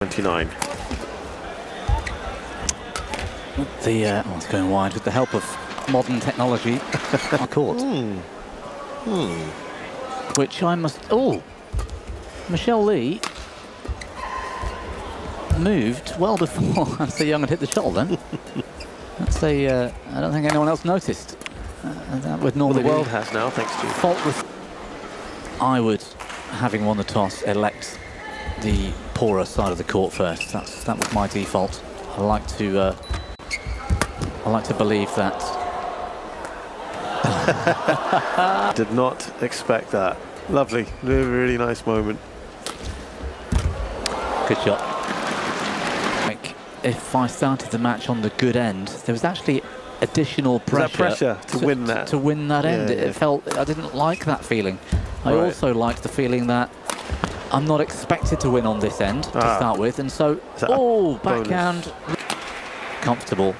29. It's going wide with the help of modern technology on court. Which I must... Oh! Michelle Lee moved well before Anseyoung had hit the shuttle then. That's I don't think anyone else noticed. That would normally the world has now, thanks to you. Fault with... I would, having won the toss, elect the poorer side of the court first. That was my default. I like to believe that. Did not expect that. Lovely, really nice moment. Good shot. Like, if I started the match on the good end, there was actually additional pressure to win that. To win that end. Yeah. It felt, I didn't like that feeling. I Right. also liked the feeling that I'm not expected to win on this end to start with, and so, backhand, comfortable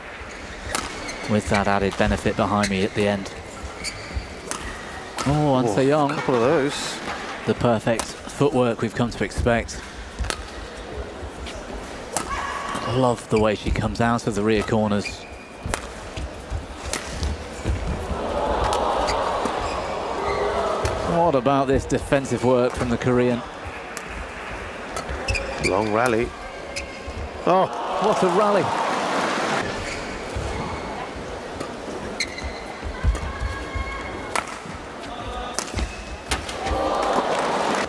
with that added benefit behind me at the end. Oh, Anseyoung. A couple of those. The perfect footwork we've come to expect. Love the way she comes out of the rear corners. What about this defensive work from the Korean? Long rally. Oh, what a rally.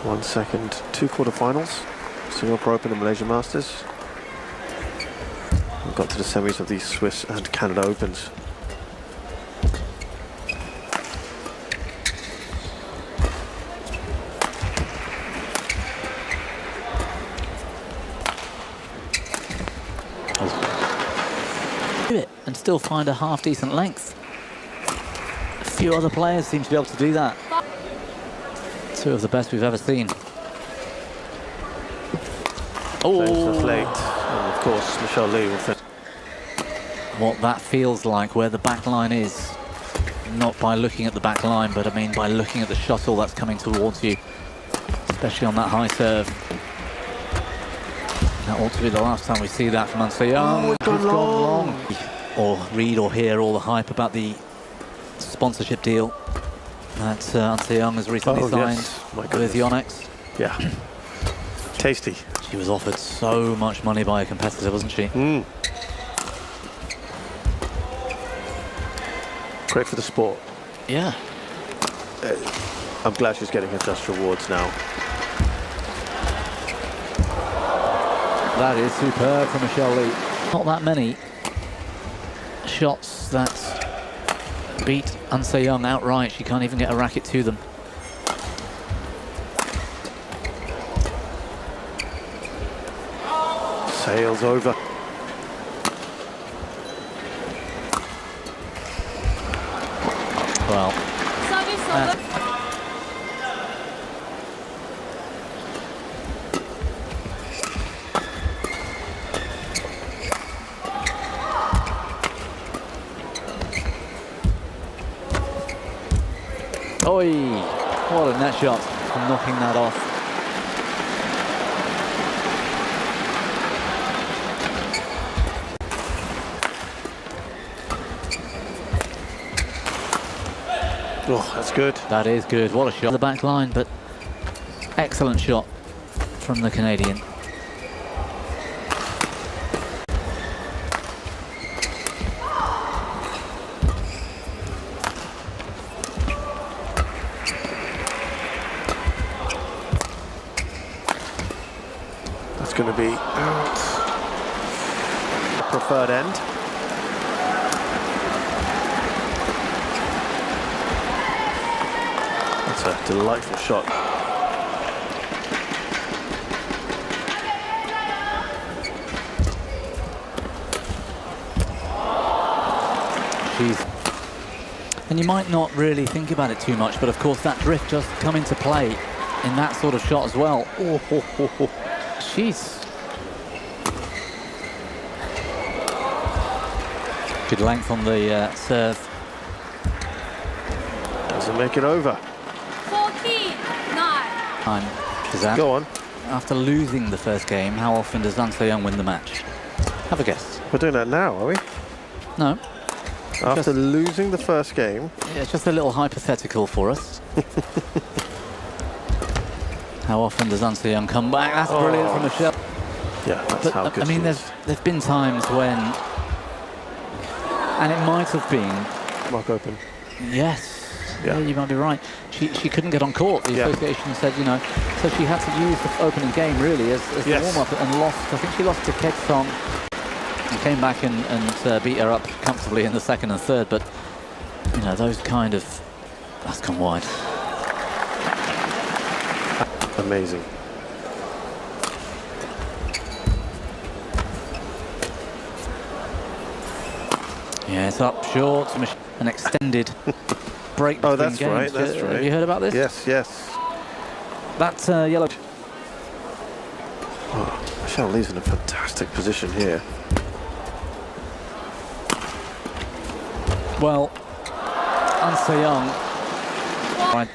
One second, 2 quarterfinals. Singapore Open and Malaysia Masters. We've got to the semis of the Swiss and Canada Opens. Do it and still find a half decent length. A few other players seem to be able to do that. Two of the best we've ever seen. Oh, late. And of course, Michelle Lee with it. What that feels like, where the back line is. Not by looking at the back line, but I mean by looking at the shuttle that's coming towards you, especially on that high serve. That ought to be the last time we see that from Anseyoung. It's gone long. Or read or hear all the hype about the sponsorship deal that Anseyoung has recently signed with Yonex. Yeah. Tasty. She was offered so much money by a competitor, wasn't she? Great for the sport. Yeah. I'm glad she's getting her just rewards now. That is superb from Michelle Lee. Not that many shots that beat Anseyoung outright. She can't even get a racket to them. Sails over. Well, oi, what a net shot, knocking that off. Oh, that's good. That is good. What a shot. The back line, but excellent shot from the Canadian. That's going to be out. Preferred end. That's a delightful shot. And you might not really think about it too much, but of course that drift does come into play in that sort of shot as well. Jeez. Good length on the serve. Doesn't make it over. 14-9. Is that? Go on. after losing the first game, how often does An Se-young win the match? Have a guess. We're doing that now, are we? No. After losing the first game? Yeah, it's just a little hypothetical for us. How often does An Se-young come back? That's brilliant from Michelle. Yeah, that's how good I mean, there's been times when, and it might have been. Mark open. Yes. Yeah, you might be right. She couldn't get on court. The association said, you know, so she had to use the opening game really as the warm-up and lost. I think she lost to Ked Song and came back and beat her up comfortably in the second and third. But you know, those kind of, that's gone wide. Amazing. Yeah, it's up short. An extended break between that's games. Right, that's right. Have you heard about this? Yes, yes. That's yellow. Oh, Michelle Lee's in a fantastic position here. Well, An Se-young, I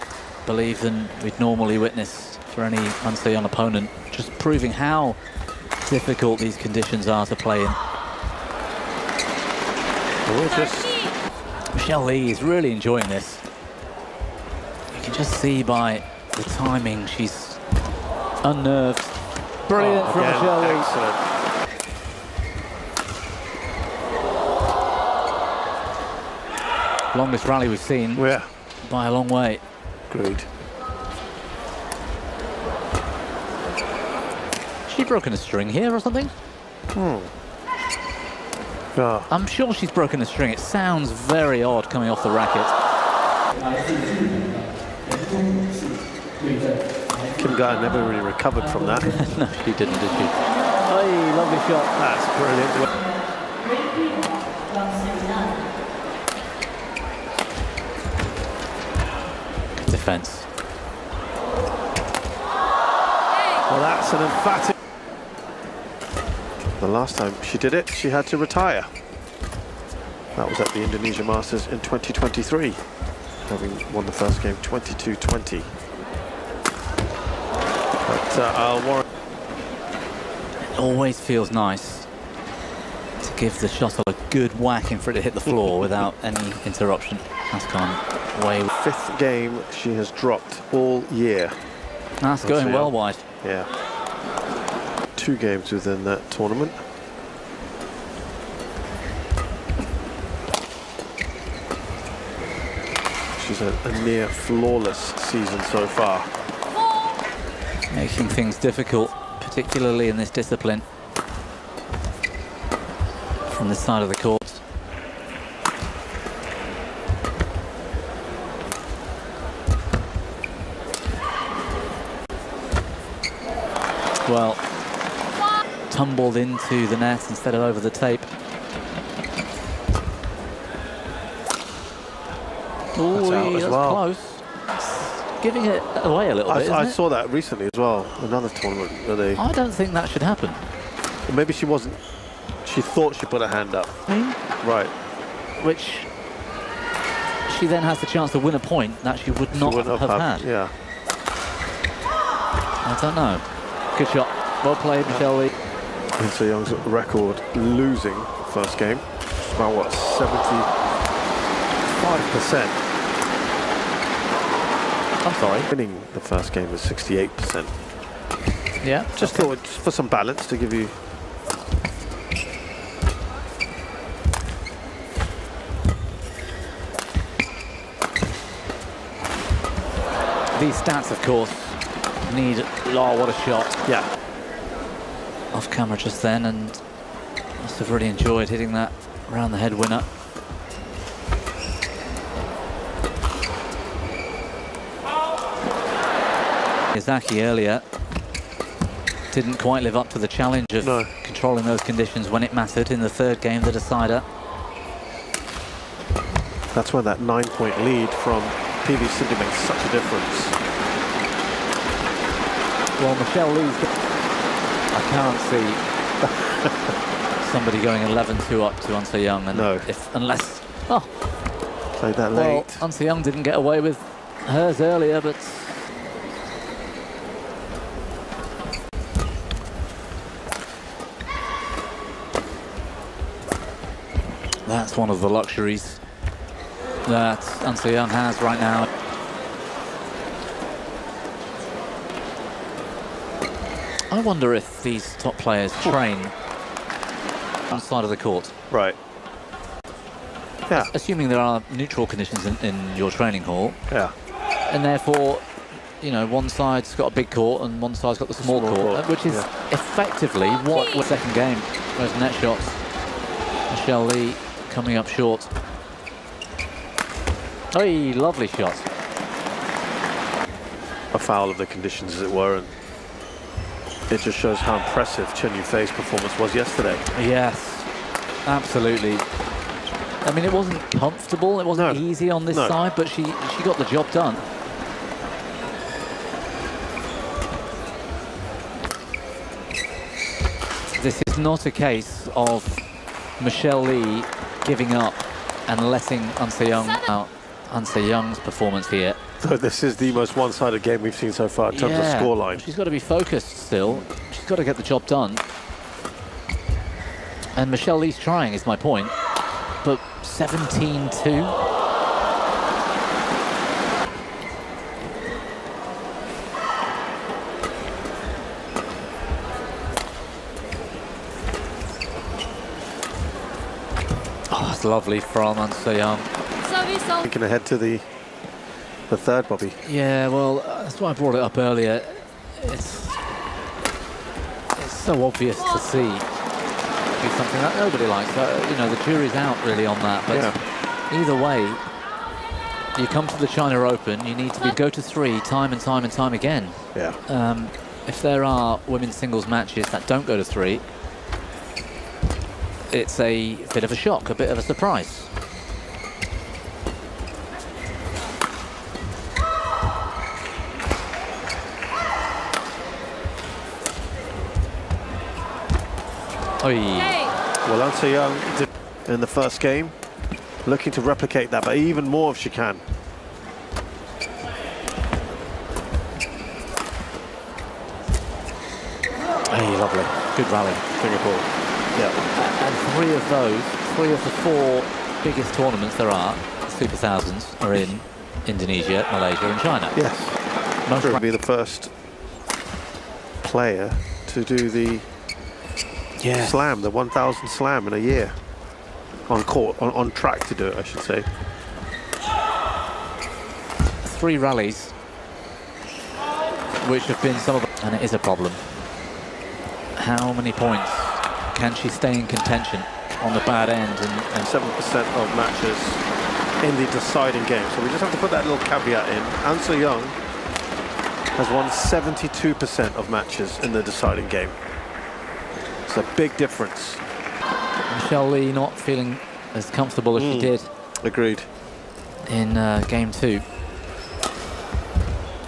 believe, than we'd normally witness for any An Se-young opponent, just proving how difficult these conditions are to play in. Michelle Lee is really enjoying this. You can just see by the timing, she's unnerved. Brilliant from Michelle Lee. Excellent. Longest rally we've seen by a long way. Agreed. She broken a string here or something? I'm sure she's broken a string. It sounds very odd coming off the racket. Kim Guy never really recovered from that. No, she didn't, did she? Hey, lovely shot. That's brilliant. Good defense. Well, that's an emphatic. The last time she did it, she had to retire. That was at the Indonesia Masters in 2023, having won the first game 22-20. But Warren. It always feels nice to give the shot a good whacking for it to hit the floor without any interruption. That's gone way. Fifth game she has dropped all year. That's going well wide. Yeah. 2 games within that tournament. She's a near flawless season so far. Making things difficult, particularly in this discipline. From this side of the court. Well, tumbled into the net instead of over the tape. Oh, that's close. It's giving it away a little bit, I saw that recently as well. Another tournament where they. I don't think that should happen. Maybe she wasn't. She thought she put her hand up. Right. Which she then has the chance to win a point that she would not have had. Yeah. I don't know. Good shot. Well played, Michelle Lee. An Se-young's record losing first game. About what, 75%? I'm sorry. Winning the first game is 68%. Yeah. Just thought for some balance to give you. These stats, of course, need. Oh, what a shot. Yeah. Off camera just then, and must have really enjoyed hitting that round the head winner. Izaki earlier didn't quite live up to the challenge of controlling those conditions when it mattered in the third game, the decider. That's when that 9-point lead from PV Cindy makes such a difference. Well, Michelle Lee's. I can't see somebody going 11-2 up to An Se-young, and unless played that late. Well, An Se-young didn't get away with hers earlier, but That's one of the luxuries that An Se-young has right now. I wonder if these top players train on the side of the court. Right. Yeah. Assuming there are neutral conditions in your training hall. Yeah. And therefore, you know, one side's got a big court and one side's got the small court, which is effectively what was second game. Those net shots. Michelle Lee coming up short. Hey, lovely shot. A foul of the conditions, as it were, and it just shows how impressive Chen Yufei's performance was yesterday. Yes, absolutely. I mean, it wasn't comfortable, it wasn't easy on this side, but she got the job done. This is not a case of Michelle Lee giving up and letting An Se-young out. An Se-young's performance here. So this is the most one-sided game we've seen so far in terms of scoreline. She's got to be focused still. She's got to get the job done. And Michelle Lee's trying, is my point. But 17-2. Oh, it's lovely from An Se-young. Thinking ahead to the third, Bobby. Yeah, well, that's why I brought it up earlier. It's so obvious to see. Be something that nobody likes. You know, the jury's out really on that. But either way, you come to the China Open, you need to go to three time and time and time again. Yeah. If there are women's singles matches that don't go to three, it's a bit of a shock, a bit of a surprise. Well, An Se-young did in the first game, looking to replicate that, but even more if she can. Hey, lovely. Good rally. Singapore. Yeah. And three of the four biggest tournaments there are, Super Thousands, are in Indonesia, Malaysia and China. Yes. Most would be the first player to do the slam, the 1,000 slam in a year. On court, on track to do it, I should say. 3 rallies, which have been some of them, and it is a problem. How many points can she stay in contention on the bad end? And 7% of matches in the deciding game. So we just have to put that little caveat in. An Se-young has won 72% of matches in the deciding game. It's a big difference. Michelle Lee not feeling as comfortable as she did. Agreed. In game 2.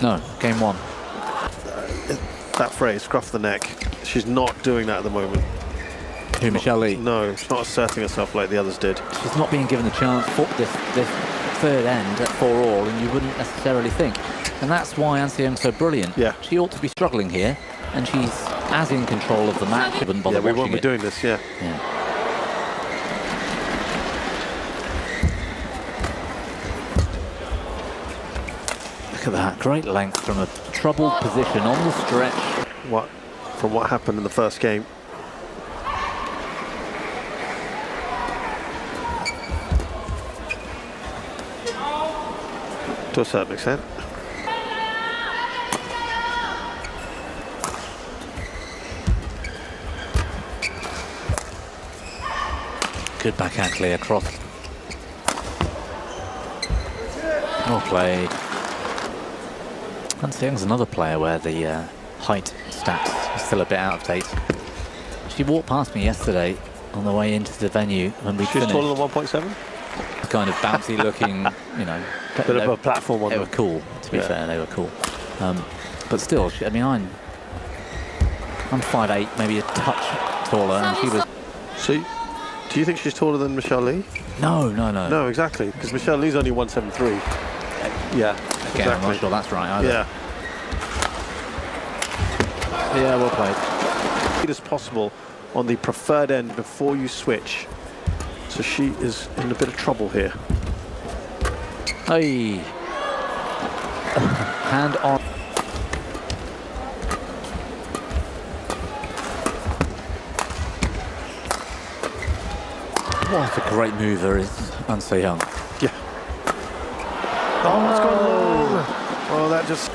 No, game 1. That phrase, scruff the neck, she's not doing that at the moment. Who, Michelle Lee? No, she's not asserting herself like the others did. She's not being given the chance for this third end at 4-all, and you wouldn't necessarily think. And that's why An Se-young's so brilliant. Yeah. She ought to be struggling here, and she's as in control of the match. She wouldn't bother we won't be doing this, yeah. Look at that, great length from a troubled position on the stretch. From what happened in the first game. To a certain extent. Good backhand clear across. Well played. An Se-young's another player where the height stats are still a bit out of date. She walked past me yesterday on the way into the venue when we finished. She was taller than 1.7? Kind of bouncy looking, you know. Bit of a platform on them. They were cool, to be fair, they were cool. But still, I mean, I'm 5'8", maybe a touch taller, and she was... So, do you think she's taller than Michelle Lee? No. No, exactly, because Michelle Lee's only 173. Yeah, again, exactly. I'm not sure that's right either. Yeah, well played. As possible on the preferred end before you switch So she is in a bit of trouble here. Hey. Hand on. What a great mover is Anseyoung. Yeah. Oh, it's gone long. Oh, that just...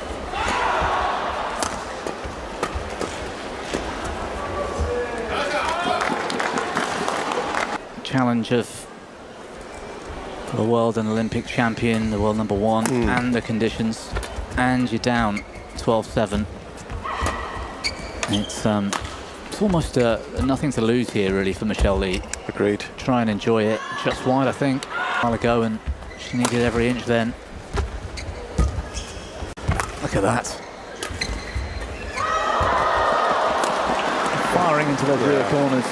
Challenge of the world and Olympic champion, the world number one, and the conditions, and you're down 12-7. It's almost nothing to lose here, really, for Michelle Lee. Agreed. Try and enjoy it. Just wide, I think, a while ago, and she needed every inch then. Look at that. Firing into those rear corners.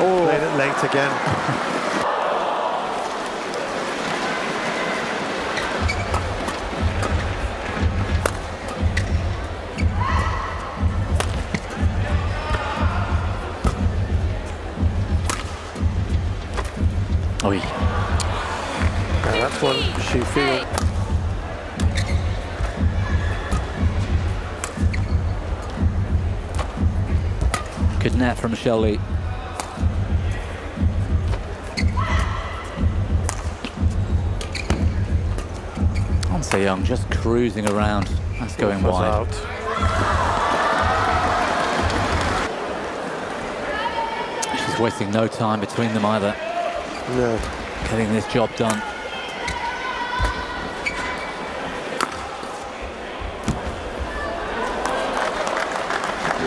Oh, played it late again. Oh, and that's one she feels. Good net from Michelle Lee. Anseyoung just cruising around. That's going wide. Out. She's wasting no time between them either. No. Getting this job done.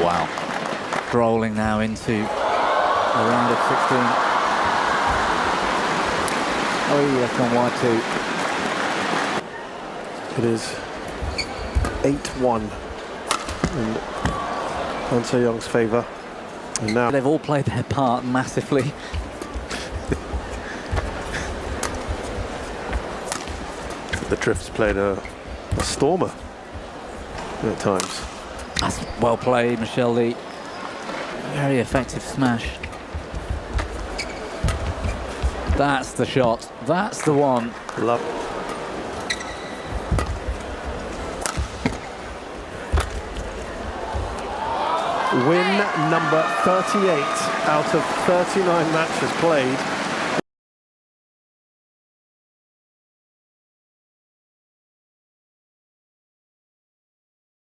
Wow. Rolling now into a round of 16. Oh, that's gone wide too. It is 8-1 in Anseyoung's favour. And now they've all played their part massively. The drift's played a stormer at times. That's well played, Michelle Lee. Very effective smash. That's the shot. That's the one. Love. Win number 38 out of 39 matches played.